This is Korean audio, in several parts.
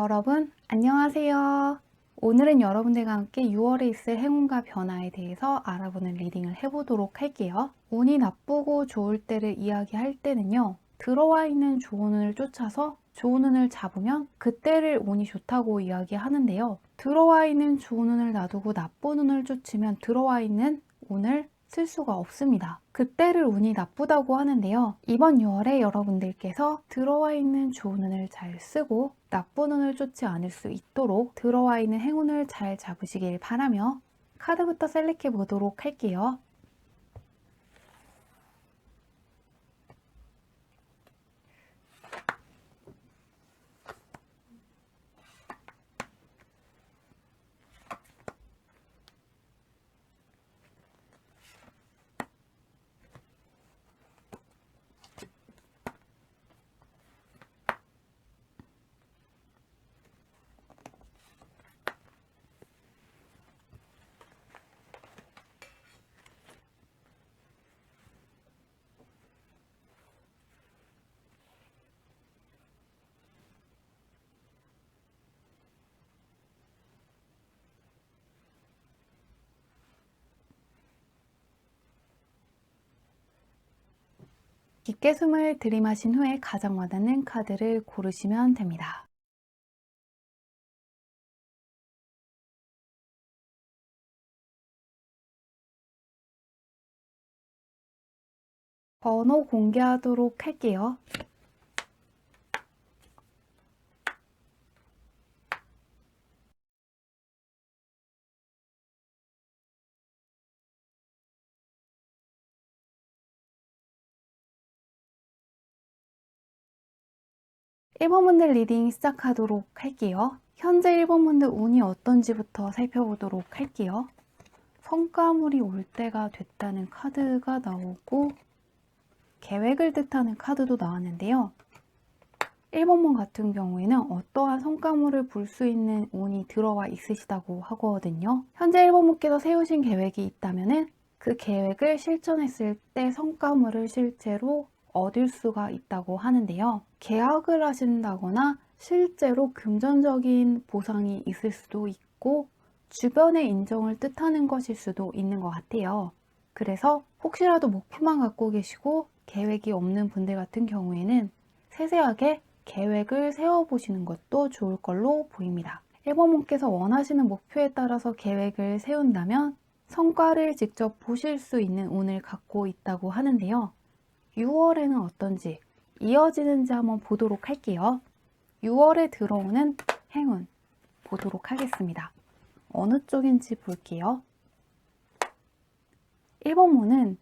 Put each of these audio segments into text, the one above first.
여러분, 안녕하세요. 오늘은 여러분들과 함께 6월에 있을 행운과 변화에 대해서 알아보는 리딩을 해보도록 할게요. 운이 나쁘고 좋을 때를 이야기할 때는요, 들어와 있는 좋은 운을 쫓아서 좋은 운을 잡으면 그때를 운이 좋다고 이야기하는데요. 들어와 있는 좋은 운을 놔두고 나쁜 운을 쫓으면 들어와 있는 운을 쓸 수가 없습니다. 그때를 운이 나쁘다고 하는데요. 이번 6월에 여러분들께서 들어와 있는 좋은 운을 잘 쓰고 나쁜 운을 쫓지 않을 수 있도록 들어와 있는 행운을 잘 잡으시길 바라며 카드부터 셀렉해 보도록 할게요. 깊게 숨을 들이마신 후에 가장 와닿는 카드를 고르시면 됩니다. 번호 공개하도록 할게요. 1번 분들 리딩 시작하도록 할게요. 현재 1번 분들 운이 어떤지부터 살펴보도록 할게요. 성과물이 올 때가 됐다는 카드가 나오고 계획을 뜻하는 카드도 나왔는데요. 1번분 같은 경우에는 어떠한 성과물을 볼 수 있는 운이 들어와 있으시다고 하거든요. 현재 1번분께서 세우신 계획이 있다면 그 계획을 실천했을 때 성과물을 실제로 얻을 수가 있다고 하는데요. 계약을 하신다거나 실제로 금전적인 보상이 있을 수도 있고 주변의 인정을 뜻하는 것일 수도 있는 것 같아요. 그래서 혹시라도 목표만 갖고 계시고 계획이 없는 분들 같은 경우에는 세세하게 계획을 세워보시는 것도 좋을 걸로 보입니다. 1번분께서 원하시는 목표에 따라서 계획을 세운다면 성과를 직접 보실 수 있는 운을 갖고 있다고 하는데요. 6월에는 어떤지 이어지는지 한번 보도록 할게요. 6월에 들어오는 행운 보도록 하겠습니다. 어느 쪽인지 볼게요. 1번문은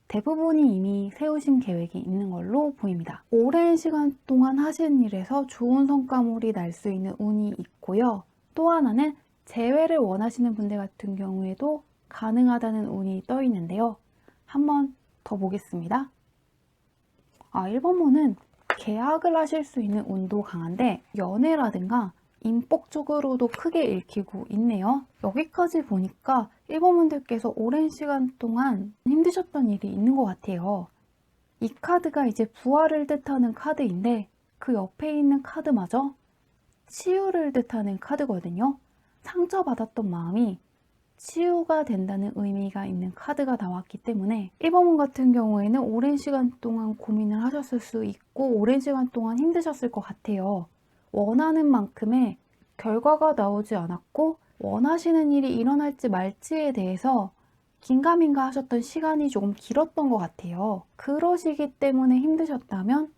대부분이 이미 세우신 계획이 있는 걸로 보입니다. 오랜 시간 동안 하신 일에서 좋은 성과물이 날 수 있는 운이 있고요. 또 하나는 재회를 원하시는 분들 같은 경우에도 가능하다는 운이 떠 있는데요. 한번 더 보겠습니다. 1번문은 계약을 하실 수 있는 운도 강한데 연애라든가 인복 쪽으로도 크게 읽히고 있네요. 여기까지 보니까 1번분들께서 오랜 시간 동안 힘드셨던 일이 있는 것 같아요. 이 카드가 이제 부활을 뜻하는 카드인데 그 옆에 있는 카드마저 치유를 뜻하는 카드거든요. 상처받았던 마음이 치유가 된다는 의미가 있는 카드가 나왔기 때문에 1번분 같은 경우에는 오랜 시간 동안 고민을 하셨을 수 있고 오랜 시간 동안 힘드셨을 것 같아요. 원하는 만큼의 결과가 나오지 않았고 원하시는 일이 일어날지 말지에 대해서 긴가민가 하셨던 시간이 조금 길었던 것 같아요. 그러시기 때문에 힘드셨다면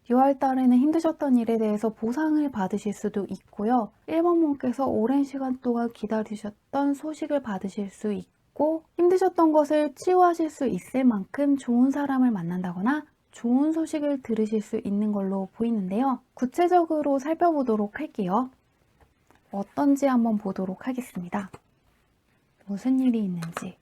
6월 달에는 힘드셨던 일에 대해서 보상을 받으실 수도 있고요. 1번분께서 오랜 시간 동안 기다리셨던 소식을 받으실 수 있고 힘드셨던 것을 치유하실 수 있을 만큼 좋은 사람을 만난다거나 좋은 소식을 들으실 수 있는 걸로 보이는데요. 구체적으로 살펴보도록 할게요. 어떤지 한번 보도록 하겠습니다. 무슨 일이 있는지.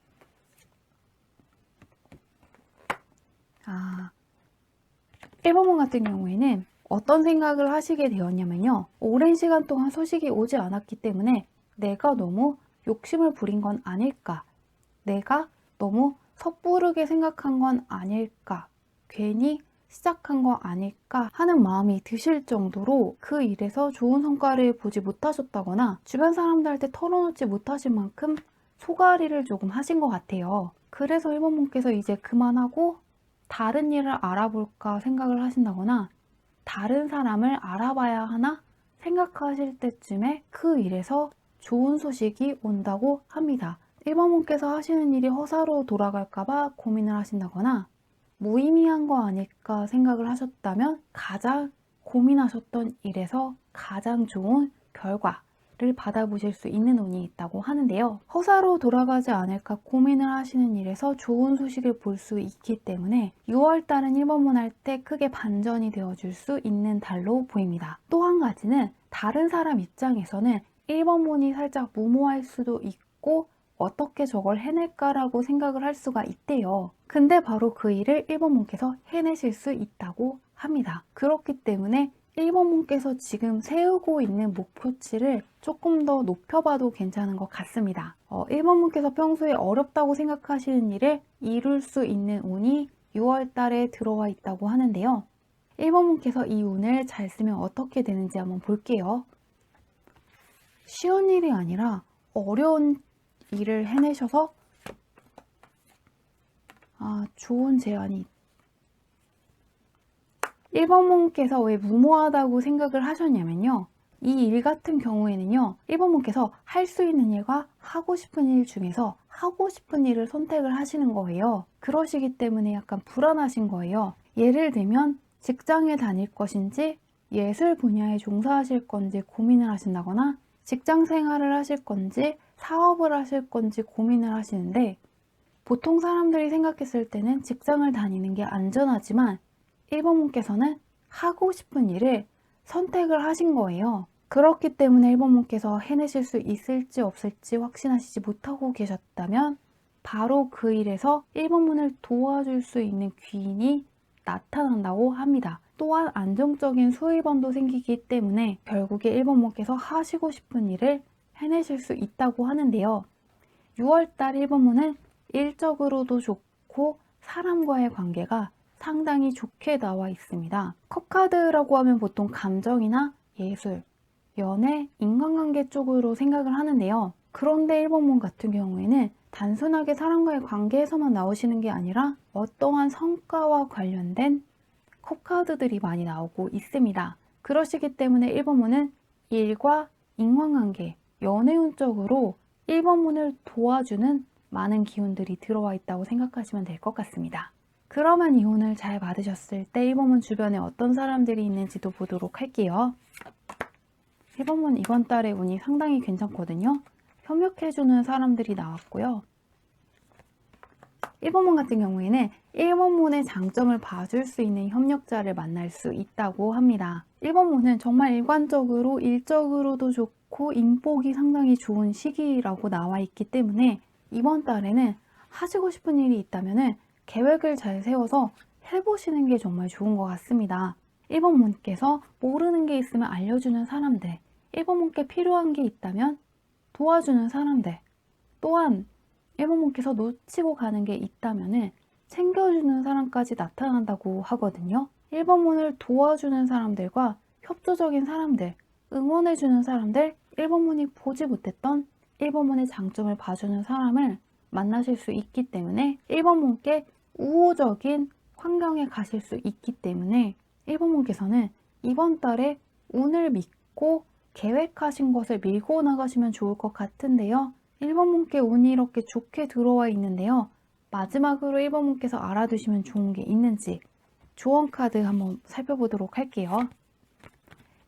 1번분 같은 경우에는 어떤 생각을 하시게 되었냐면요. 오랜 시간 동안 소식이 오지 않았기 때문에 내가 너무 욕심을 부린 건 아닐까? 내가 너무 섣부르게 생각한 건 아닐까? 괜히 시작한 거 아닐까 하는 마음이 드실 정도로 그 일에서 좋은 성과를 보지 못하셨다거나 주변 사람들한테 털어놓지 못하신 만큼 소가리를 조금 하신 것 같아요. 그래서 1번분께서 이제 그만하고 다른 일을 알아볼까 생각을 하신다거나 다른 사람을 알아봐야 하나 생각하실 때쯤에 그 일에서 좋은 소식이 온다고 합니다. 1번분께서 하시는 일이 허사로 돌아갈까봐 고민을 하신다거나 무의미한 거 아닐까 생각을 하셨다면 가장 고민하셨던 일에서 가장 좋은 결과를 받아보실 수 있는 운이 있다고 하는데요. 허사로 돌아가지 않을까 고민을 하시는 일에서 좋은 소식을 볼 수 있기 때문에 6월달은 1번문 할 때 크게 반전이 되어줄 수 있는 달로 보입니다. 또 한 가지는 다른 사람 입장에서는 1번문이 살짝 무모할 수도 있고 어떻게 저걸 해낼까라고 생각을 할 수가 있대요. 근데 바로 그 일을 1번분께서 해내실 수 있다고 합니다. 그렇기 때문에 1번분께서 지금 세우고 있는 목표치를 조금 더 높여봐도 괜찮은 것 같습니다. 1번분께서 평소에 어렵다고 생각하시는 일을 이룰 수 있는 운이 6월 달에 들어와 있다고 하는데요. 1번분께서 이 운을 잘 쓰면 어떻게 되는지 한번 볼게요. 쉬운 일이 아니라 어려운 일을 해내셔서 좋은 제안이 1번분께서 왜 무모하다고 생각을 하셨냐면요. 이 일 같은 경우에는요. 1번분께서 할 수 있는 일과 하고 싶은 일 중에서 하고 싶은 일을 선택을 하시는 거예요. 그러시기 때문에 약간 불안하신 거예요. 예를 들면 직장에 다닐 것인지 예술 분야에 종사하실 건지 고민을 하신다거나 직장 생활을 하실 건지 사업을 하실 건지 고민을 하시는데 보통 사람들이 생각했을 때는 직장을 다니는 게 안전하지만 1번분께서는 하고 싶은 일을 선택을 하신 거예요. 그렇기 때문에 1번분께서 해내실 수 있을지 없을지 확신하시지 못하고 계셨다면 바로 그 일에서 1번분을 도와줄 수 있는 귀인이 나타난다고 합니다. 또한 안정적인 수입원도 생기기 때문에 결국에 1번분께서 하시고 싶은 일을 해내실 수 있다고 하는데요. 6월달 1번문은 일적으로도 좋고 사람과의 관계가 상당히 좋게 나와 있습니다. 컵카드라고 하면 보통 감정이나 예술, 연애, 인간관계 쪽으로 생각을 하는데요. 그런데 1번문 같은 경우에는 단순하게 사람과의 관계에서만 나오시는 게 아니라 어떠한 성과와 관련된 컵카드들이 많이 나오고 있습니다. 그러시기 때문에 1번문은 일과 인간관계, 연애운 쪽으로 1번문을 도와주는 많은 기운들이 들어와 있다고 생각하시면 될 것 같습니다. 그러면 이 운을 잘 받으셨을 때 1번문 주변에 어떤 사람들이 있는지도 보도록 할게요. 1번문 이번 달의 운이 상당히 괜찮거든요. 협력해주는 사람들이 나왔고요. 1번문 같은 경우에는 1번문의 장점을 봐줄 수 있는 협력자를 만날 수 있다고 합니다. 1번문은 정말 일관적으로 일적으로도 좋고 인복이 상당히 좋은 시기라고 나와 있기 때문에 이번 달에는 하시고 싶은 일이 있다면 계획을 잘 세워서 해보시는 게 정말 좋은 것 같습니다. 1번문께서 모르는 게 있으면 알려주는 사람들, 1번문께 필요한 게 있다면 도와주는 사람들, 또한 1번문께서 놓치고 가는 게 있다면 챙겨주는 사람까지 나타난다고 하거든요. 1번문을 도와주는 사람들과 협조적인 사람들, 응원해주는 사람들, 1번문이 보지 못했던 1번문의 장점을 봐주는 사람을 만나실 수 있기 때문에 1번문께 우호적인 환경에 가실 수 있기 때문에 1번문께서는 이번 달에 운을 믿고 계획하신 것을 밀고 나가시면 좋을 것 같은데요. 1번문께 운이 이렇게 좋게 들어와 있는데요. 마지막으로 1번문께서 알아두시면 좋은 게 있는지 조언 카드 한번 살펴보도록 할게요.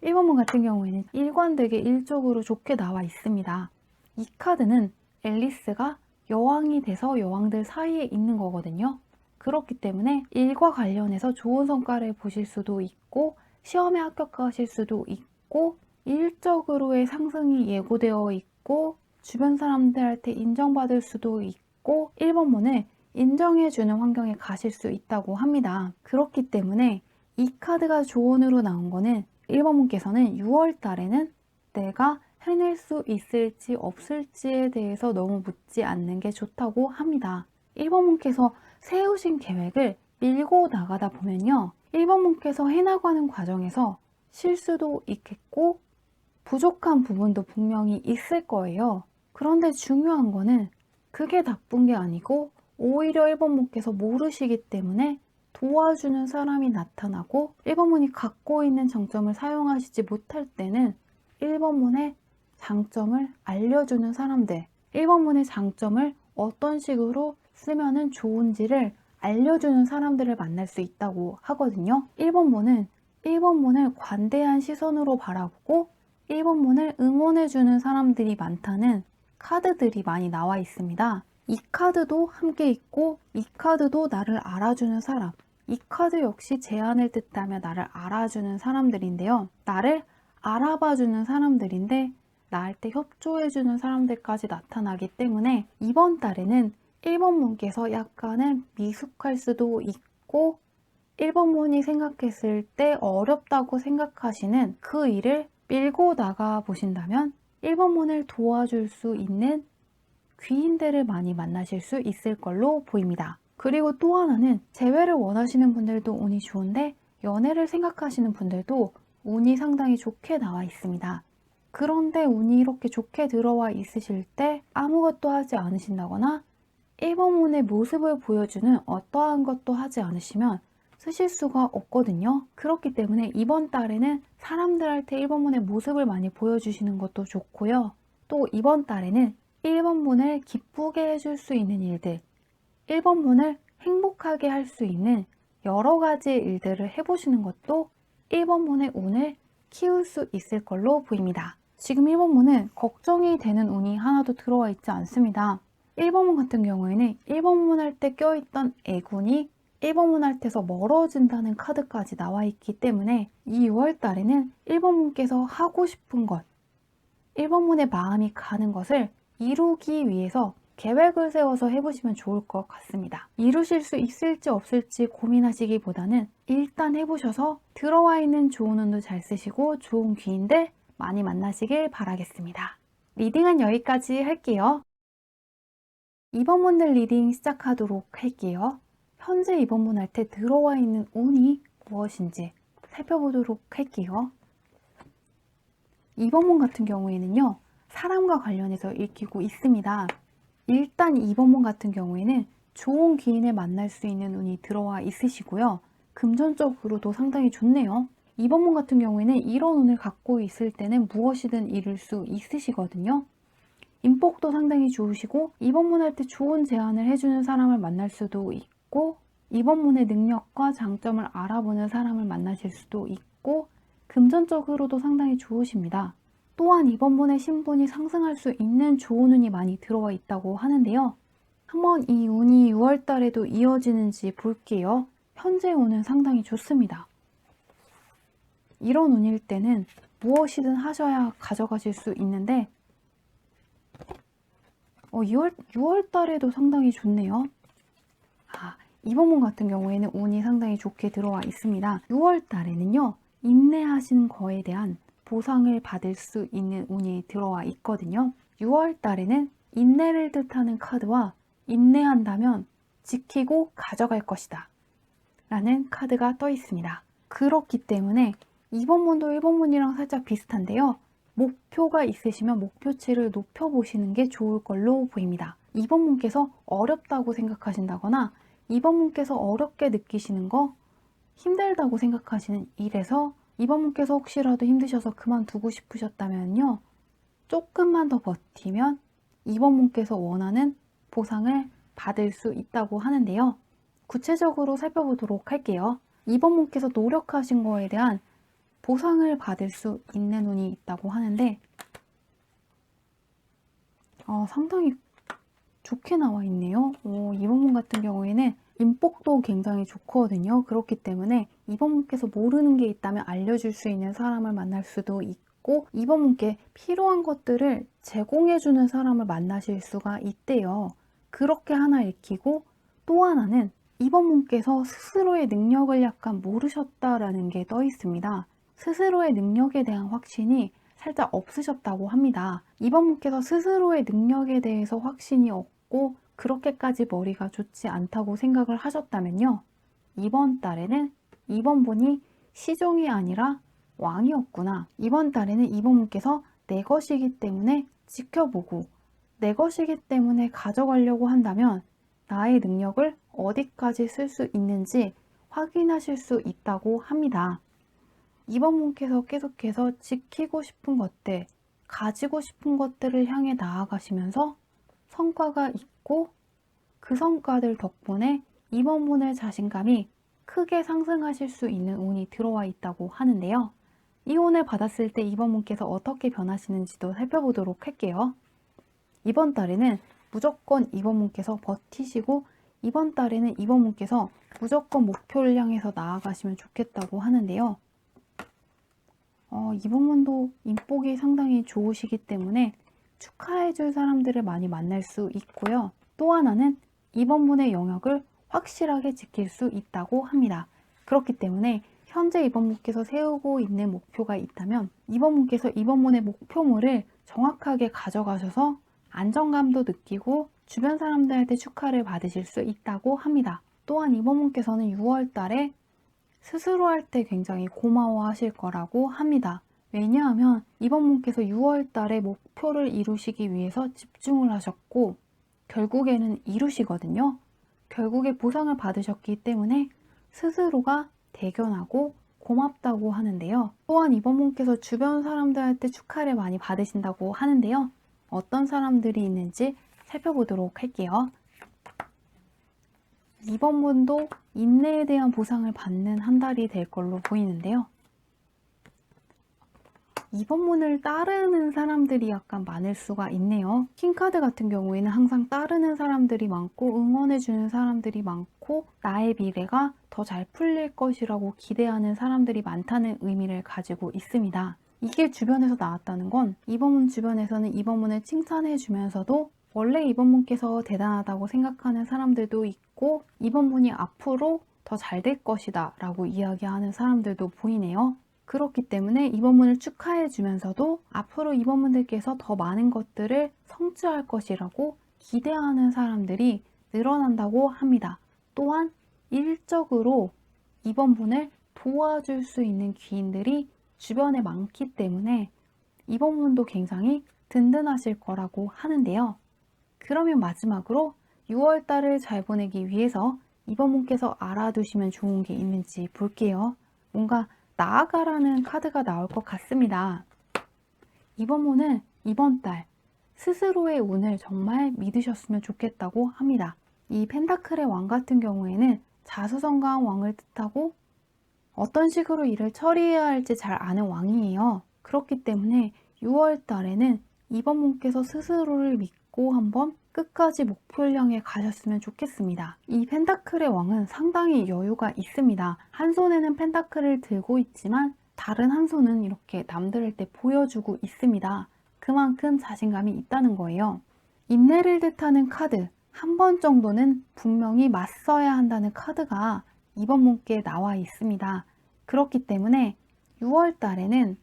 1번문 같은 경우에는 일관되게 일적으로 좋게 나와 있습니다. 이 카드는 앨리스가 여왕이 돼서 여왕들 사이에 있는 거거든요. 그렇기 때문에 일과 관련해서 좋은 성과를 보실 수도 있고 시험에 합격하실 수도 있고 일적으로의 상승이 예고되어 있고 주변 사람들한테 인정받을 수도 있고 1번문을 인정해주는 환경에 가실 수 있다고 합니다. 그렇기 때문에 이 카드가 조언으로 나온 거는 1번문께서는 6월 달에는 내가 해낼 수 있을지 없을지에 대해서 너무 묻지 않는 게 좋다고 합니다. 1번문께서 세우신 계획을 밀고 나가다 보면요. 1번 분께서 해나가는 과정에서 실수도 있겠고 부족한 부분도 분명히 있을 거예요. 그런데 중요한 거는 그게 나쁜 게 아니고 오히려 1번 분께서 모르시기 때문에 도와주는 사람이 나타나고 1번 분이 갖고 있는 장점을 사용하시지 못할 때는 1번 분의 장점을 알려주는 사람들, 1번 분의 장점을 어떤 식으로 쓰면은 좋은지를 알려주는 사람들을 만날 수 있다고 하거든요. 1번 분은 1번 분을 관대한 시선으로 바라보고 1번 분을 응원해주는 사람들이 많다는 카드들이 많이 나와 있습니다. 이 카드도 함께 있고 이 카드도 나를 알아주는 사람, 이 카드 역시 제안을 뜻하며 나를 알아주는 사람들인데요. 나를 알아봐주는 사람들인데 나한테 협조해주는 사람들까지 나타나기 때문에 이번 달에는 1번 분께서 약간은 미숙할 수도 있고 1번 분이 생각했을 때 어렵다고 생각하시는 그 일을 밀고 나가 보신다면 1번 분을 도와줄 수 있는 귀인들을 많이 만나실 수 있을 걸로 보입니다. 그리고 또 하나는 재회를 원하시는 분들도 운이 좋은데 연애를 생각하시는 분들도 운이 상당히 좋게 나와 있습니다. 그런데 운이 이렇게 좋게 들어와 있으실 때 아무것도 하지 않으신다거나 1번 분의 모습을 보여주는 어떠한 것도 하지 않으시면 쓰실 수가 없거든요. 그렇기 때문에 이번 달에는 사람들한테 1번 분의 모습을 많이 보여주시는 것도 좋고요. 또 이번 달에는 1번 분을 기쁘게 해줄 수 있는 일들, 1번 분을 행복하게 할 수 있는 여러 가지 일들을 해보시는 것도 1번 분의 운을 키울 수 있을 걸로 보입니다. 지금 1번 분은 걱정이 되는 운이 하나도 들어와 있지 않습니다. 1번 분 같은 경우에는 1번 분 할 때 껴있던 애군이 1번 분 할 때서 멀어진다는 카드까지 나와 있기 때문에 이 6월 달에는 1번 분께서 하고 싶은 것, 1번 분의 마음이 가는 것을 이루기 위해서 계획을 세워서 해보시면 좋을 것 같습니다. 이루실 수 있을지 없을지 고민하시기보다는 일단 해보셔서 들어와 있는 좋은 운도 잘 쓰시고 좋은 귀인들 많이 만나시길 바라겠습니다. 리딩은 여기까지 할게요. 2번 분들 리딩 시작하도록 할게요. 현재 2번 분 할 때 들어와 있는 운이 무엇인지 살펴보도록 할게요. 2번 분 같은 경우에는요. 사람과 관련해서 읽히고 있습니다. 일단 2번 분 같은 경우에는 좋은 귀인을 만날 수 있는 운이 들어와 있으시고요. 금전적으로도 상당히 좋네요. 2번 분 같은 경우에는 이런 운을 갖고 있을 때는 무엇이든 이룰 수 있으시거든요. 인복도 상당히 좋으시고 2번 분 할 때 좋은 제안을 해주는 사람을 만날 수도 있고 2번 분의 능력과 장점을 알아보는 사람을 만나실 수도 있고 금전적으로도 상당히 좋으십니다. 또한 2번 분의 신분이 상승할 수 있는 좋은 운이 많이 들어와 있다고 하는데요. 한번 이 운이 6월 달에도 이어지는지 볼게요. 현재 운은 상당히 좋습니다. 이런 운일 때는 무엇이든 하셔야 가져가실 수 있는데 6월 달에도 상당히 좋네요. 2번 분 같은 경우에는 운이 상당히 좋게 들어와 있습니다. 6월 달에는요. 인내하신 거에 대한 보상을 받을 수 있는 운이 들어와 있거든요. 6월 달에는 인내를 뜻하는 카드와 인내한다면 지키고 가져갈 것이다 라는 카드가 떠 있습니다. 그렇기 때문에 2번 분도 1번 분이랑 살짝 비슷한데요. 목표가 있으시면 목표치를 높여보시는 게 좋을 걸로 보입니다. 2번 분께서 어렵다고 생각하신다거나 2번 분께서 어렵게 느끼시는 거, 힘들다고 생각하시는 일에서 2번 분께서 혹시라도 힘드셔서 그만두고 싶으셨다면요. 조금만 더 버티면 2번 분께서 원하는 보상을 받을 수 있다고 하는데요. 구체적으로 살펴보도록 할게요. 2번 분께서 노력하신 거에 대한 보상을 받을 수 있는 운이 있다고 하는데 상당히 좋게 나와 있네요. 2번 분 같은 경우에는 인복도 굉장히 좋거든요. 그렇기 때문에 2번 분께서 모르는 게 있다면 알려줄 수 있는 사람을 만날 수도 있고 2번 분께 필요한 것들을 제공해주는 사람을 만나실 수가 있대요. 그렇게 하나 읽히고 또 하나는 2번 분께서 스스로의 능력을 약간 모르셨다라는 게 떠 있습니다. 스스로의 능력에 대한 확신이 살짝 없으셨다고 합니다. 2번 분께서 스스로의 능력에 대해서 확신이 없고 그렇게까지 머리가 좋지 않다고 생각을 하셨다면요. 이번 달에는 이번 분이 시종이 아니라 왕이었구나. 이번 달에는 이번 분께서 내 것이기 때문에 지켜보고 내 것이기 때문에 가져가려고 한다면 나의 능력을 어디까지 쓸 수 있는지 확인하실 수 있다고 합니다. 이번 분께서 계속해서 지키고 싶은 것들, 가지고 싶은 것들을 향해 나아가시면서 성과가 있고 그 성과들 덕분에 이번 분의 자신감이 크게 상승하실 수 있는 운이 들어와 있다고 하는데요. 이 운을 받았을 때 이번 분께서 어떻게 변하시는지도 살펴보도록 할게요. 이번 달에는 무조건 이번 분께서 버티시고 이번 달에는 이번 분께서 무조건 목표를 향해서 나아가시면 좋겠다고 하는데요. 이번 분도 인복이 상당히 좋으시기 때문에 축하해줄 사람들을 많이 만날 수 있고요. 또 하나는 이번 분의 영역을 확실하게 지킬 수 있다고 합니다. 그렇기 때문에 현재 이번 분께서 세우고 있는 목표가 있다면 이번 분께서 이번 분의 목표물을 정확하게 가져가셔서 안정감도 느끼고 주변 사람들한테 축하를 받으실 수 있다고 합니다. 또한 이번 분께서는 6월 달에 스스로 할 때 굉장히 고마워 하실 거라고 합니다. 왜냐하면 이번 분께서 6월 달에 목표를 이루시기 위해서 집중을 하셨고 결국에는 이루시거든요. 결국에 보상을 받으셨기 때문에 스스로가 대견하고 고맙다고 하는데요. 또한 이번 분께서 주변 사람들한테 축하를 많이 받으신다고 하는데요. 어떤 사람들이 있는지 살펴보도록 할게요. 이번 분도 인내에 대한 보상을 받는 한 달이 될 걸로 보이는데요. 이번 분을 따르는 사람들이 약간 많을 수가 있네요. 킹카드 같은 경우에는 항상 따르는 사람들이 많고 응원해주는 사람들이 많고 나의 미래가 더 잘 풀릴 것이라고 기대하는 사람들이 많다는 의미를 가지고 있습니다. 이게 주변에서 나왔다는 건 이번 분 주변에서는 이번 분을 칭찬해 주면서도 원래 이번 분께서 대단하다고 생각하는 사람들도 있고 이번 분이 앞으로 더 잘 될 것이다 라고 이야기하는 사람들도 보이네요. 그렇기 때문에 이번 분을 축하해 주면서도 앞으로 이번 분들께서 더 많은 것들을 성취할 것이라고 기대하는 사람들이 늘어난다고 합니다. 또한 일적으로 이번 분을 도와줄 수 있는 귀인들이 주변에 많기 때문에 이번 분도 굉장히 든든하실 거라고 하는데요. 그러면 마지막으로 6월달을 잘 보내기 위해서 이번 분께서 알아두시면 좋은 게 있는지 볼게요. 뭔가 나아가라는 카드가 나올 것 같습니다. 이번 분은 이번 달 스스로의 운을 정말 믿으셨으면 좋겠다고 합니다. 이 펜타클의 왕 같은 경우에는 자수성가한 왕을 뜻하고 어떤 식으로 일을 처리해야 할지 잘 아는 왕이에요. 그렇기 때문에 6월 달에는 이번 분께서 스스로를 믿고 한번 끝까지 목표를 향해 가셨으면 좋겠습니다. 이 펜타클의 왕은 상당히 여유가 있습니다. 한 손에는 펜타클을 들고 있지만 다른 한 손은 이렇게 남들을 때 보여주고 있습니다. 그만큼 자신감이 있다는 거예요. 인내를 뜻하는 카드, 한 번 정도는 분명히 맞서야 한다는 카드가 이번 분께 나와 있습니다. 그렇기 때문에 6월 달에는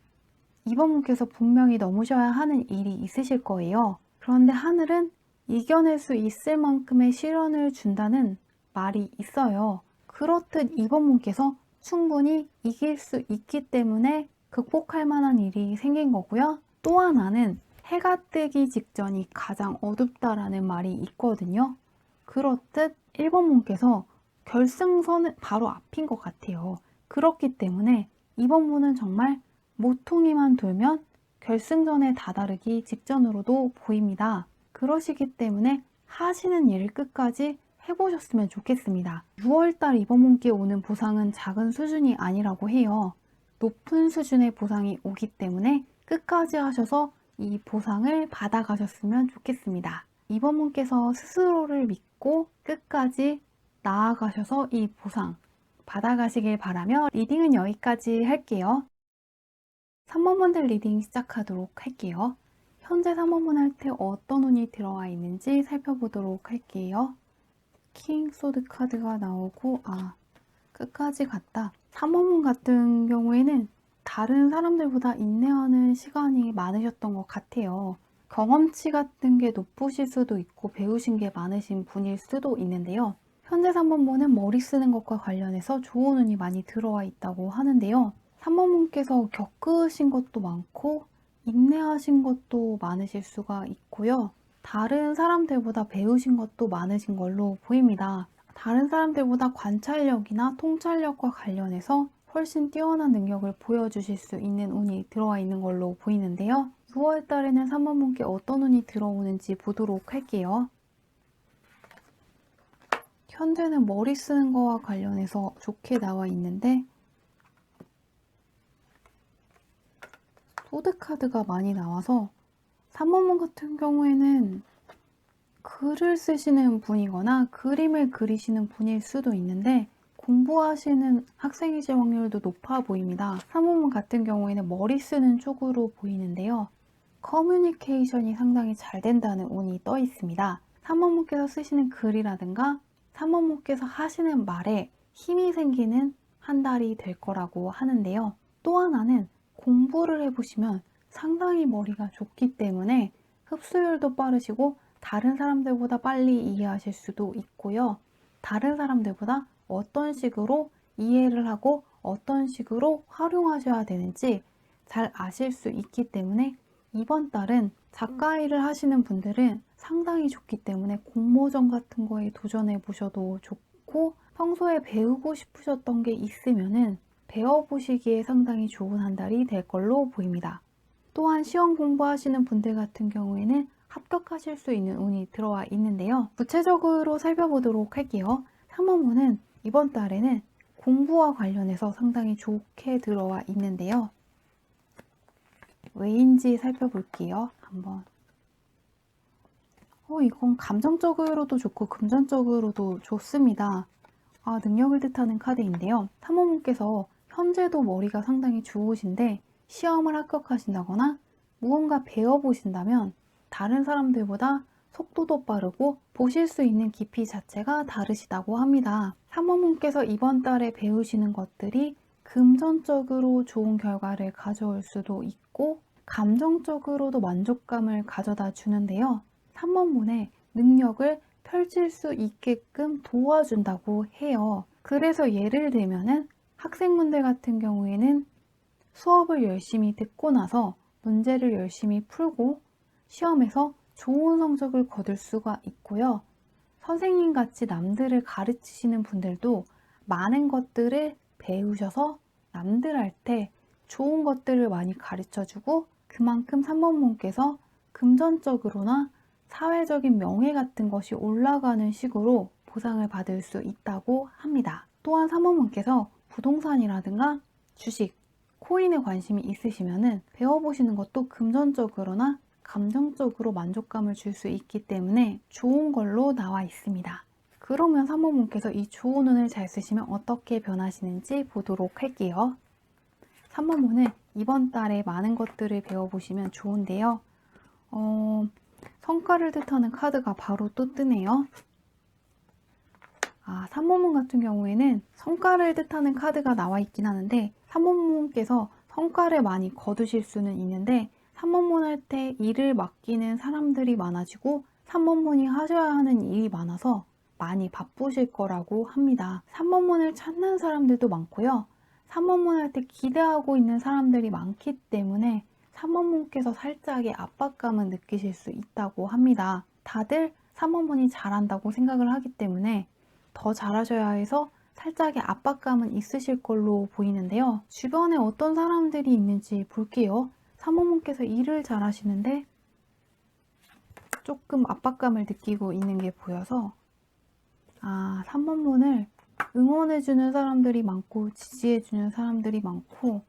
이번 분께서 분명히 넘으셔야 하는 일이 있으실 거예요. 그런데 하늘은 이겨낼 수 있을 만큼의 시련을 준다는 말이 있어요. 그렇듯 이번 분께서 충분히 이길 수 있기 때문에 극복할 만한 일이 생긴 거고요. 또 하나는 해가 뜨기 직전이 가장 어둡다라는 말이 있거든요. 그렇듯 1번 분께서 결승선은 바로 앞인 것 같아요. 그렇기 때문에 이번 분은 정말 모퉁이만 돌면 결승전에 다다르기 직전으로도 보입니다. 그러시기 때문에 하시는 일을 끝까지 해보셨으면 좋겠습니다. 6월달 이번 분께 오는 보상은 작은 수준이 아니라고 해요. 높은 수준의 보상이 오기 때문에 끝까지 하셔서 이 보상을 받아가셨으면 좋겠습니다. 이번 분께서 스스로를 믿고 끝까지 나아가셔서 이 보상 받아가시길 바라며 리딩은 여기까지 할게요. 3번분들 리딩 시작하도록 할게요. 현재 3번분한테 어떤 운이 들어와 있는지 살펴보도록 할게요. 킹 소드 카드가 나오고 끝까지 갔다. 3번분 같은 경우에는 다른 사람들보다 인내하는 시간이 많으셨던 것 같아요. 경험치 같은 게 높으실 수도 있고 배우신 게 많으신 분일 수도 있는데요. 현재 3번분은 머리 쓰는 것과 관련해서 좋은 운이 많이 들어와 있다고 하는데요. 3번분께서 겪으신 것도 많고 인내하신 것도 많으실 수가 있고요. 다른 사람들보다 배우신 것도 많으신 걸로 보입니다. 다른 사람들보다 관찰력이나 통찰력과 관련해서 훨씬 뛰어난 능력을 보여주실 수 있는 운이 들어와 있는 걸로 보이는데요. 6월 달에는 3번분께 어떤 운이 들어오는지 보도록 할게요. 현재는 머리 쓰는 거와 관련해서 좋게 나와 있는데 소드 카드가 많이 나와서 3번분 같은 경우에는 글을 쓰시는 분이거나 그림을 그리시는 분일 수도 있는데 공부하시는 학생이실 확률도 높아 보입니다. 3번분 같은 경우에는 머리 쓰는 쪽으로 보이는데요. 커뮤니케이션이 상당히 잘 된다는 운이 떠 있습니다. 3번분께서 쓰시는 글이라든가 3번분께서 하시는 말에 힘이 생기는 한 달이 될 거라고 하는데요. 또 하나는 공부를 해보시면 상당히 머리가 좋기 때문에 흡수율도 빠르시고 다른 사람들보다 빨리 이해하실 수도 있고요. 다른 사람들보다 어떤 식으로 이해를 하고 어떤 식으로 활용하셔야 되는지 잘 아실 수 있기 때문에 이번 달은 작가 일을 하시는 분들은 상당히 좋기 때문에 공모전 같은 거에 도전해 보셔도 좋고 평소에 배우고 싶으셨던 게 있으면은 배워보시기에 상당히 좋은 한 달이 될 걸로 보입니다. 또한 시험 공부하시는 분들 같은 경우에는 합격하실 수 있는 운이 들어와 있는데요. 구체적으로 살펴보도록 할게요. 3번분은 이번 달에는 공부와 관련해서 상당히 좋게 들어와 있는데요. 왜인지 살펴볼게요. 한번. 이건 감정적으로도 좋고 금전적으로도 좋습니다. 능력을 뜻하는 카드인데요. 3번분께서 현재도 머리가 상당히 좋으신데 시험을 합격하신다거나 무언가 배워보신다면 다른 사람들보다 속도도 빠르고 보실 수 있는 깊이 자체가 다르시다고 합니다. 3번분께서 이번 달에 배우시는 것들이 금전적으로 좋은 결과를 가져올 수도 있고 감정적으로도 만족감을 가져다 주는데요. 3번분의 능력을 펼칠 수 있게끔 도와준다고 해요. 그래서 예를 들면은 학생분들 같은 경우에는 수업을 열심히 듣고 나서 문제를 열심히 풀고 시험에서 좋은 성적을 거둘 수가 있고요. 선생님 같이 남들을 가르치시는 분들도 많은 것들을 배우셔서 남들한테 좋은 것들을 많이 가르쳐주고 그만큼 3번분께서 금전적으로나 사회적인 명예 같은 것이 올라가는 식으로 보상을 받을 수 있다고 합니다. 또한 3번분께서 부동산이라든가 주식, 코인에 관심이 있으시면 배워보시는 것도 금전적으로나 감정적으로 만족감을 줄 수 있기 때문에 좋은 걸로 나와 있습니다. 그러면 3번분께서 이 좋은 운을 잘 쓰시면 어떻게 변하시는지 보도록 할게요. 3번분은 이번 달에 많은 것들을 배워보시면 좋은데요. 성과를 뜻하는 카드가 바로 또 뜨네요. 3번분 같은 경우에는 성과를 뜻하는 카드가 나와 있긴 하는데 3번분께서 성과를 많이 거두실 수는 있는데 3번분 할 때 일을 맡기는 사람들이 많아지고 3번분이 하셔야 하는 일이 많아서 많이 바쁘실 거라고 합니다. 3번분을 찾는 사람들도 많고요. 3번분 할 때 기대하고 있는 사람들이 많기 때문에 3번분께서 살짝의 압박감을 느끼실 수 있다고 합니다. 다들 3번분이 잘한다고 생각을 하기 때문에 더 잘하셔야 해서 살짝의 압박감은 있으실 걸로 보이는데요. 주변에 어떤 사람들이 있는지 볼게요. 3번분께서 일을 잘하시는데 조금 압박감을 느끼고 있는 게 보여서 3번분을 응원해주는 사람들이 많고 지지해주는 사람들이 많고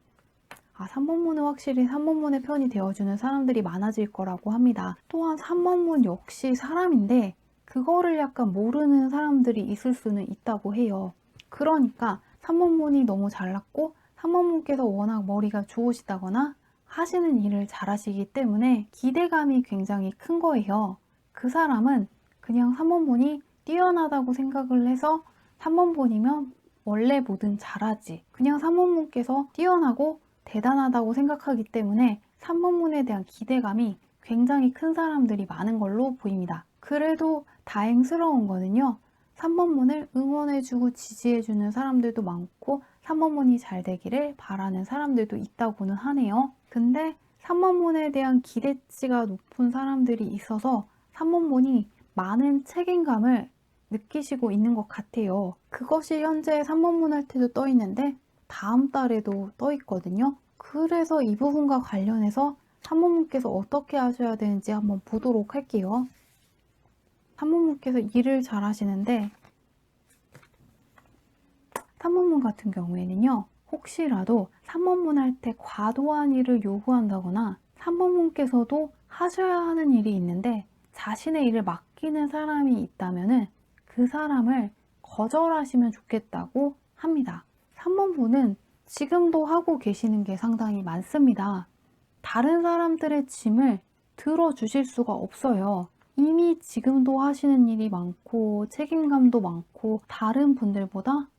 3번분은 확실히 3번분의 편이 되어주는 사람들이 많아질 거라고 합니다. 또한 3번분 역시 사람인데 그거를 약간 모르는 사람들이 있을 수는 있다고 해요. 그러니까 3번분이 너무 잘났고 3번분께서 워낙 머리가 좋으시다거나 하시는 일을 잘하시기 때문에 기대감이 굉장히 큰 거예요. 그 사람은 그냥 3번분이 뛰어나다고 생각을 해서 3번분이면 원래 뭐든 잘하지. 그냥 3번분께서 뛰어나고 대단하다고 생각하기 때문에 3번분에 대한 기대감이 굉장히 큰 사람들이 많은 걸로 보입니다. 그래도 다행스러운 거는요. 3번문을 응원해주고 지지해주는 사람들도 많고 3번문이 잘 되기를 바라는 사람들도 있다고는 하네요. 근데 3번문에 대한 기대치가 높은 사람들이 있어서 3번문이 많은 책임감을 느끼시고 있는 것 같아요. 그것이 현재 3번문 할 때도 떠 있는데 다음 달에도 떠 있거든요. 그래서 이 부분과 관련해서 3번문께서 어떻게 하셔야 되는지 한번 보도록 할게요. 3번문께서 일을 잘 하시는데 3번문 같은 경우에는요. 혹시라도 3번문 할 때 과도한 일을 요구한다거나 3번문께서도 하셔야 하는 일이 있는데 자신의 일을 맡기는 사람이 있다면 그 사람을 거절하시면 좋겠다고 합니다. 3번문은 지금도 하고 계시는 게 상당히 많습니다. 다른 사람들의 짐을 들어주실 수가 없어요. 이미 지금도 하시는 일이 많고 책임감도 많고 다른 분들보다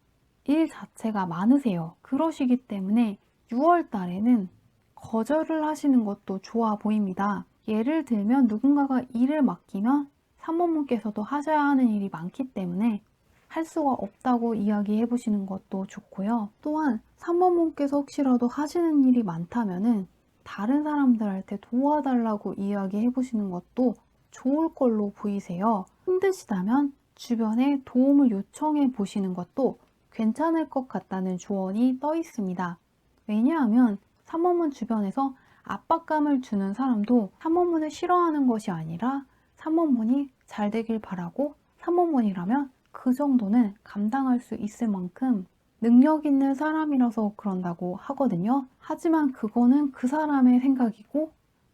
일 자체가 많으세요. 그러시기 때문에 6월 달에는 거절을 하시는 것도 좋아 보입니다. 예를 들면 누군가가 일을 맡기면 3번문께서도 하셔야 하는 일이 많기 때문에 할 수가 없다고 이야기해 보시는 것도 좋고요. 또한 3번문께서 혹시라도 하시는 일이 많다면은 다른 사람들한테 도와달라고 이야기해 보시는 것도 좋을 걸로 보이세요. 힘드시다면 주변에 도움을 요청해 보시는 것도 괜찮을 것 같다는 조언이 떠 있습니다. 왜냐하면 3번문 주변에서 압박감을 주는 사람도 3번문을 싫어하는 것이 아니라 3번문이 잘 되길 바라고 3번문이라면 그 정도는 감당할 수 있을 만큼 능력 있는 사람이라서 그런다고 하거든요. 하지만 그거는 그 사람의 생각이고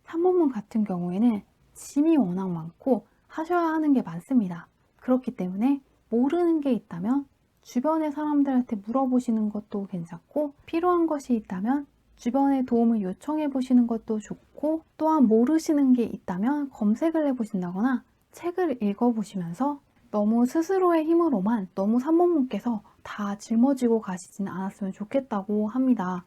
3번문 같은 경우에는 짐이 워낙 많고 하셔야 하는 게 많습니다. 그렇기 때문에 모르는 게 있다면 주변의 사람들한테 물어보시는 것도 괜찮고 필요한 것이 있다면 주변에 도움을 요청해 보시는 것도 좋고 또한 모르시는 게 있다면 검색을 해 보신다거나 책을 읽어 보시면서 너무 스스로의 힘으로만 너무 3번문께서 다 짊어지고 가시진 않았으면 좋겠다고 합니다.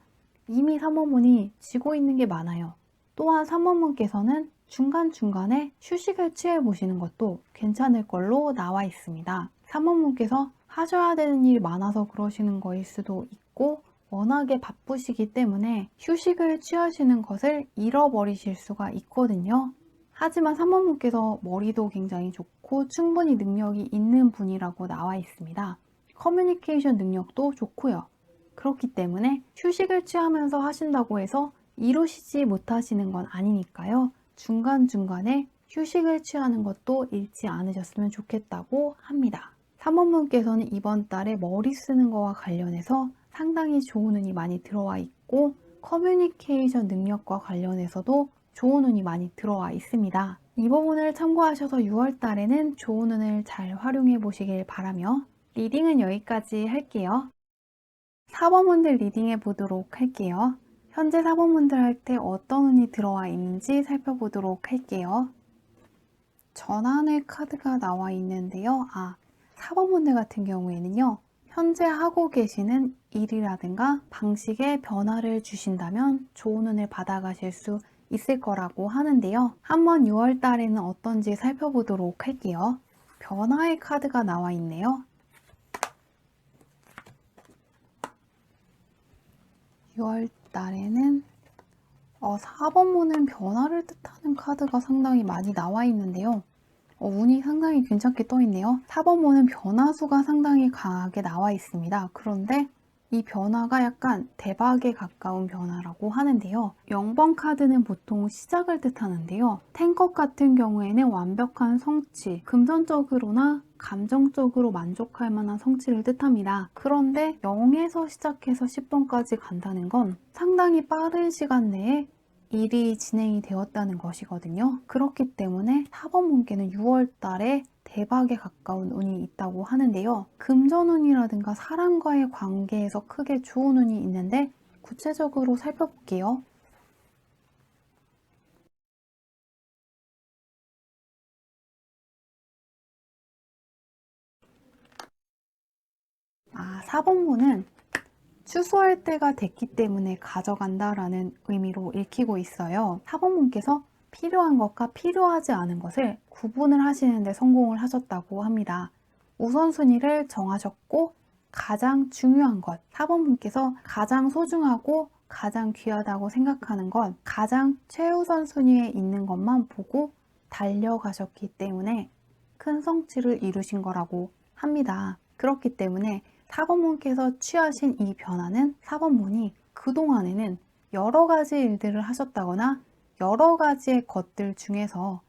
이미 3번문이 지고 있는 게 많아요. 또한 3번문께서는 중간중간에 휴식을 취해 보시는 것도 괜찮을 걸로 나와 있습니다. 3번문께서 하셔야 되는 일이 많아서 그러시는 거일 수도 있고 워낙에 바쁘시기 때문에 휴식을 취하시는 것을 잃어버리실 수가 있거든요. 하지만 3번문께서 머리도 굉장히 좋고 충분히 능력이 있는 분이라고 나와 있습니다. 커뮤니케이션 능력도 좋고요. 그렇기 때문에 휴식을 취하면서 하신다고 해서 이루시지 못하시는 건 아니니까요. 중간중간에 휴식을 취하는 것도 잃지 않으셨으면 좋겠다고 합니다. 3번문께서는 이번 달에 머리 쓰는 거와 관련해서 상당히 좋은 운이 많이 들어와 있고 커뮤니케이션 능력과 관련해서도 좋은 운이 많이 들어와 있습니다. 이 부분을 참고하셔서 6월 달에는 좋은 운을 잘 활용해 보시길 바라며 리딩은 여기까지 할게요. 4번문들 리딩해 보도록 할게요. 현재 4번문들 할 때 어떤 운이 들어와 있는지 살펴보도록 할게요. 전환의 카드가 나와 있는데요. 4번문들 같은 경우에는요. 현재 하고 계시는 일이라든가 방식에 변화를 주신다면 좋은 운을 받아가실 수 있을 거라고 하는데요. 한번 6월 달에는 어떤지 살펴보도록 할게요. 변화의 카드가 나와 있네요. 6월 달에는 4번문은 변화를 뜻하는 카드가 상당히 많이 나와 있는데요. 운이 상당히 괜찮게 떠 있네요. 4번문은 변화수가 상당히 강하게 나와 있습니다. 그런데 이 변화가 약간 대박에 가까운 변화라고 하는데요. 0번 카드는 보통 시작을 뜻하는데요. 탱커 같은 경우에는 완벽한 성취, 금전적으로나 감정적으로 만족할 만한 성취를 뜻합니다. 그런데 0에서 시작해서 10번까지 간다는 건 상당히 빠른 시간 내에 일이 진행이 되었다는 것이거든요. 그렇기 때문에 4번문께는 6월 달에 대박에 가까운 운이 있다고 하는데요. 금전운이라든가 사람과의 관계에서 크게 좋은 운이 있는데 구체적으로 살펴볼게요. 4번문은 추수할 때가 됐기 때문에 가져간다라는 의미로 읽히고 있어요. 4번문께서 필요한 것과 필요하지 않은 것을 구분을 하시는 데 성공을 하셨다고 합니다. 우선순위를 정하셨고 가장 중요한 것, 4번분께서 가장 소중하고 가장 귀하다고 생각하는 것, 가장 최우선 순위에 있는 것만 보고 달려가셨기 때문에 큰 성취를 이루신 거라고 합니다. 그렇기 때문에 4번분께서 취하신 이 변화는 4번분이 그동안에는 여러 가지 일들을 하셨다거나 여러 가지의 것들 중에서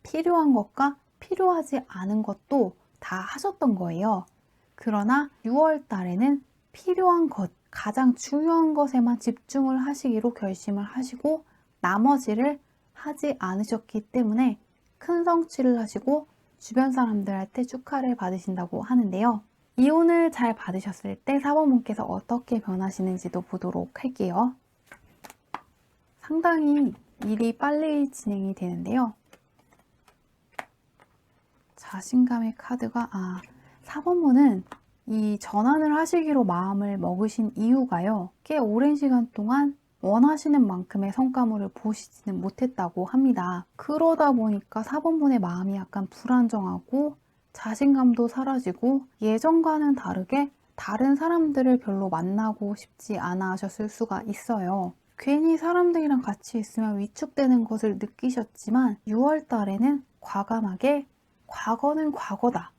필요한 것과 필요하지 않은 것도 다 하셨던 거예요. 그러나 6월 달에는 필요한 것, 가장 중요한 것에만 집중을 하시기로 결심을 하시고 나머지를 하지 않으셨기 때문에 큰 성취를 하시고 주변 사람들한테 축하를 받으신다고 하는데요. 이혼을 잘 받으셨을 때 4번분께서 어떻게 변하시는지도 보도록 할게요. 상당히 일이 빨리 진행이 되는데요. 자신감의 카드가 4번분은 이 전환을 하시기로 마음을 먹으신 이유가요. 꽤 오랜 시간 동안 원하시는 만큼의 성과물을 보시지는 못했다고 합니다. 그러다 보니까 4번분의 마음이 약간 불안정하고 자신감도 사라지고 예전과는 다르게 다른 사람들을 별로 만나고 싶지 않아 하셨을 수가 있어요. 괜히 사람들이랑 같이 있으면 위축되는 것을 느끼셨지만 6월 달에는 과감하게 과거는 과거다.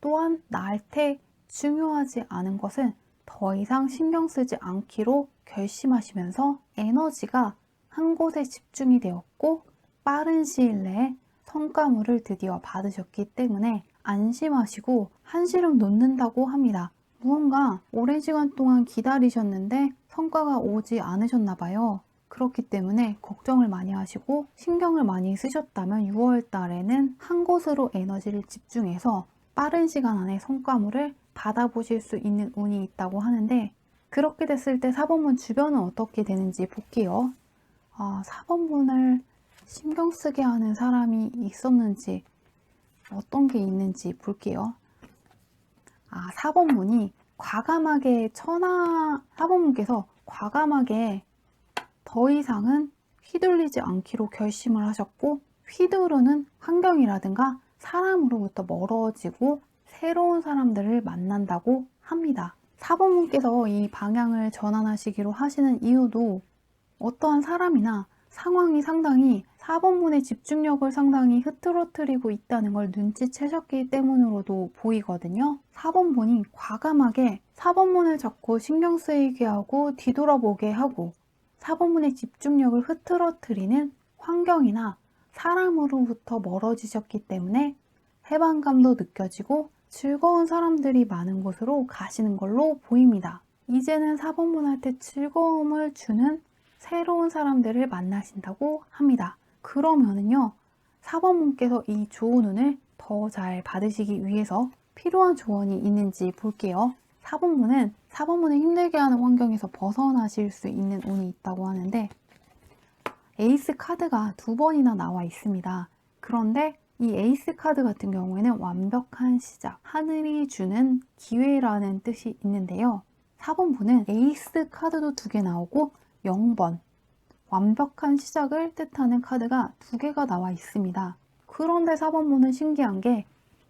또한 나한테 중요하지 않은 것은 더 이상 신경 쓰지 않기로 결심하시면서 에너지가 한 곳에 집중이 되었고 빠른 시일 내에 성과물을 드디어 받으셨기 때문에 안심하시고 한시름 놓는다고 합니다. 무언가 오랜 시간 동안 기다리셨는데 성과가 오지 않으셨나 봐요. 그렇기 때문에 걱정을 많이 하시고 신경을 많이 쓰셨다면 6월 달에는 한 곳으로 에너지를 집중해서 빠른 시간 안에 성과물을 받아보실 수 있는 운이 있다고 하는데 그렇게 됐을 때 4번분 주변은 어떻게 되는지 볼게요. 4번분을 신경 쓰게 하는 사람이 있었는지 어떤 게 있는지 볼게요. 4번분이 과감하게 4번분께서 과감하게 더 이상은 휘둘리지 않기로 결심을 하셨고 휘두르는 환경이라든가 사람으로부터 멀어지고 새로운 사람들을 만난다고 합니다. 4번분께서 이 방향을 전환하시기로 하시는 이유도 어떠한 사람이나 상황이 상당히 4번분의 집중력을 상당히 흐트러뜨리고 있다는 걸 눈치채셨기 때문으로도 보이거든요. 4번분이 과감하게 4번분을 자꾸 신경 쓰이게 하고 뒤돌아보게 하고 4번분의 집중력을 흐트러뜨리는 환경이나 사람으로부터 멀어지셨기 때문에 해방감도 느껴지고 즐거운 사람들이 많은 곳으로 가시는 걸로 보입니다. 이제는 4번분한테 즐거움을 주는 새로운 사람들을 만나신다고 합니다. 그러면은요, 4번분께서 이 좋은 운을 더 잘 받으시기 위해서 필요한 조언이 있는지 볼게요. 4번분을 힘들게 하는 환경에서 벗어나실 수 있는 운이 있다고 하는데 에이스 카드가 2번이나 나와 있습니다. 그런데 이 에이스 카드 같은 경우에는 완벽한 시작, 하늘이 주는 기회라는 뜻이 있는데요. 4번분은 에이스 카드도 2개 나오고 0번, 완벽한 시작을 뜻하는 카드가 2개가 나와 있습니다. 그런데 4번분은 신기한 게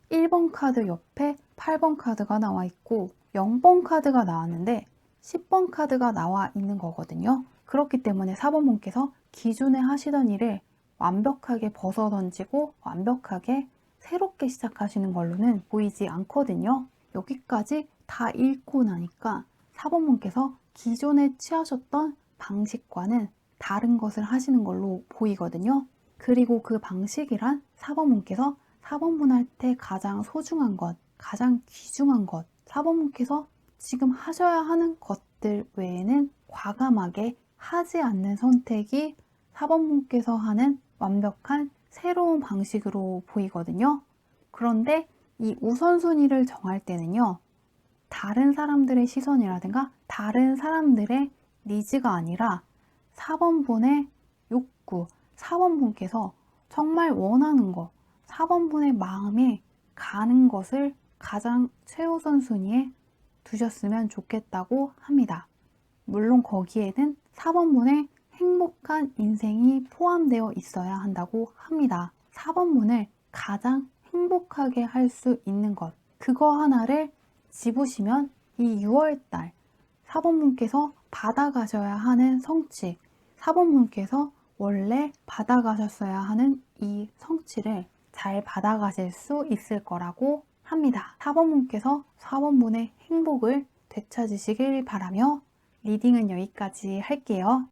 1번 카드 옆에 8번 카드가 나와 있고 0번 카드가 나왔는데 10번 카드가 나와 있는 거거든요. 그렇기 때문에 4번분께서 기존에 하시던 일을 완벽하게 벗어던지고 완벽하게 새롭게 시작하시는 걸로는 보이지 않거든요. 여기까지 다 읽고 나니까 4번분께서 기존에 취하셨던 방식과는 다른 것을 하시는 걸로 보이거든요. 그리고 그 방식이란 4번분께서 4번분한테 가장 소중한 것, 가장 귀중한 것, 4번분께서 지금 하셔야 하는 것들 외에는 과감하게 하지 않는 선택이 4번분께서 하는 완벽한 새로운 방식으로 보이거든요. 그런데 이 우선순위를 정할 때는요, 다른 사람들의 시선이라든가 다른 사람들의 니즈가 아니라 4번분의 욕구, 4번분께서 정말 원하는 것, 4번분의 마음에 가는 것을 가장 최우선 순위에 두셨으면 좋겠다고 합니다. 물론 거기에는 4번분의 행복한 인생이 포함되어 있어야 한다고 합니다. 4번분을 가장 행복하게 할 수 있는 것, 그거 하나를 집으시면 이 6월달 4번분께서 받아가셔야 하는 성취, 4번분께서 원래 받아가셨어야 하는 이 성취를 잘 받아가실 수 있을 거라고 합니다. 4번분께서 4번분의 행복을 되찾으시길 바라며 리딩은 여기까지 할게요.